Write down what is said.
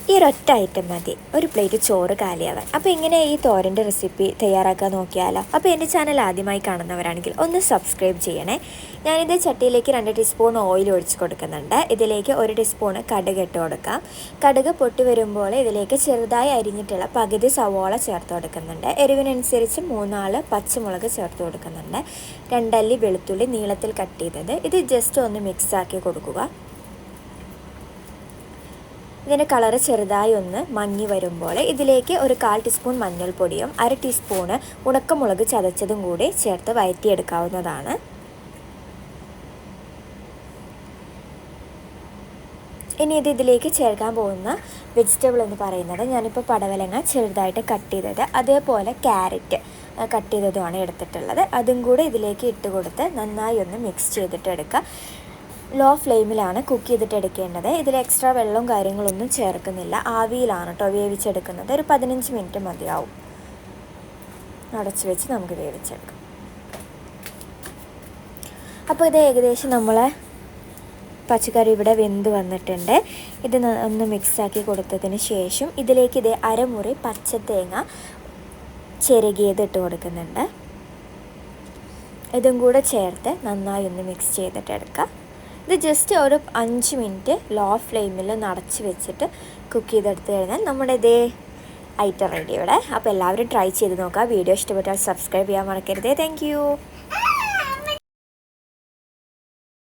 ഈ ഒരൊറ്റ ഐറ്റം മതി ഒരു പ്ലേറ്റ് ചോറ് കാലിയാവാൻ. അപ്പോൾ ഇങ്ങനെ ഈ തോരൻ്റെ റെസിപ്പി തയ്യാറാക്കാൻ നോക്കിയാലോ? അപ്പോൾ എൻ്റെ ചാനൽ ആദ്യമായി കാണുന്നവരാണെങ്കിൽ ഒന്ന് സബ്സ്ക്രൈബ് ചെയ്യണേ. ഞാനിത് ചട്ടിയിലേക്ക് 2 ടീസ്പൂൺ ഓയിൽ ഒഴിച്ച് കൊടുക്കുന്നുണ്ട്. ഇതിലേക്ക് 1 ടീസ്പൂണ് കടുക് ഇട്ട് കൊടുക്കാം. കടുക് പൊട്ടി വരുമ്പോൾ ഇതിലേക്ക് ചെറുതായി അരിഞ്ഞിട്ടുള്ള പകുതി സവോള ചേർത്ത് കൊടുക്കുന്നുണ്ട്. എരിവിനനുസരിച്ച് 3-4 പച്ചമുളക് ചേർത്ത് കൊടുക്കുന്നുണ്ട്. 2 അല്ലി വെളുത്തുള്ളി നീളത്തിൽ കട്ട് ചെയ്തത്. ഇത് ജസ്റ്റ് ഒന്ന് മിക്സ് ആക്കി കൊടുക്കുക. ഇതിൻ്റെ കളറ് ചെറുതായി ഒന്ന് മങ്ങി വരുമ്പോൾ ഇതിലേക്ക് ഒരു 1/4 ടീസ്പൂൺ മഞ്ഞൾപ്പൊടിയും 1/2 ടീസ്പൂണ് ഉണക്കമുളക് ചതച്ചതും കൂടി ചേർത്ത് വഴറ്റിയെടുക്കാവുന്നതാണ്. ഇനി ഇതിലേക്ക് ചേർക്കാൻ പോകുന്ന വെജിറ്റബിൾ എന്ന് പറയുന്നത് ഞാനിപ്പോൾ പടവലങ്ങ ചെറുതായിട്ട് കട്ട് ചെയ്തത്, അതേപോലെ ക്യാരറ്റ് കട്ട് ചെയ്തതുമാണ് എടുത്തിട്ടുള്ളത്. അതും കൂടി ഇതിലേക്ക് ഇട്ട് കൊടുത്ത് നന്നായി ഒന്ന് മിക്സ് ചെയ്തിട്ട് എടുക്കുക. ലോ ഫ്ലെയിമിലാണ് കുക്ക് ചെയ്തിട്ട് എടുക്കേണ്ടത്. ഇതിൽ എക്സ്ട്രാ വെള്ളവും കാര്യങ്ങളൊന്നും ചേർക്കുന്നില്ല. ആവിയിലാണ് കേട്ടോ വേവിച്ചെടുക്കുന്നത്. ഒരു 15 മിനിറ്റ് മതിയാവും. അടച്ചു വെച്ച് നമുക്ക് വേവിച്ചെടുക്കാം. അപ്പോൾ ഇത് ഏകദേശം നമ്മളെ പച്ചക്കറി ഇവിടെ വെന്ത് വന്നിട്ടുണ്ട്. ഇത് ഒന്ന് മിക്സാക്കി കൊടുത്തതിന് ശേഷം ഇതിലേക്ക് ഇത് അരമുറി പച്ചത്തേങ്ങ ചിരകിയത് ഇട്ട് കൊടുക്കുന്നുണ്ട്. ഇതും കൂടെ ചേർത്ത് നന്നായി ഒന്ന് മിക്സ് ചെയ്തിട്ട് എടുക്കാം. ഇത് ജസ്റ്റ് ഒരു 5 മിനിറ്റ് ലോ ഫ്ലെയിമിൽ അടച്ച് വെച്ചിട്ട് കുക്ക് ചെയ്തെടുത്ത് കഴിഞ്ഞാൽ നമ്മുടെ ഇതേ ഐറ്റം റെഡി ഇവിടെ. അപ്പോൾ എല്ലാവരും ട്രൈ ചെയ്ത് നോക്കുക. വീഡിയോ ഇഷ്ടപ്പെട്ടാൽ സബ്സ്ക്രൈബ് ചെയ്യാൻ മറക്കരുതേ. താങ്ക്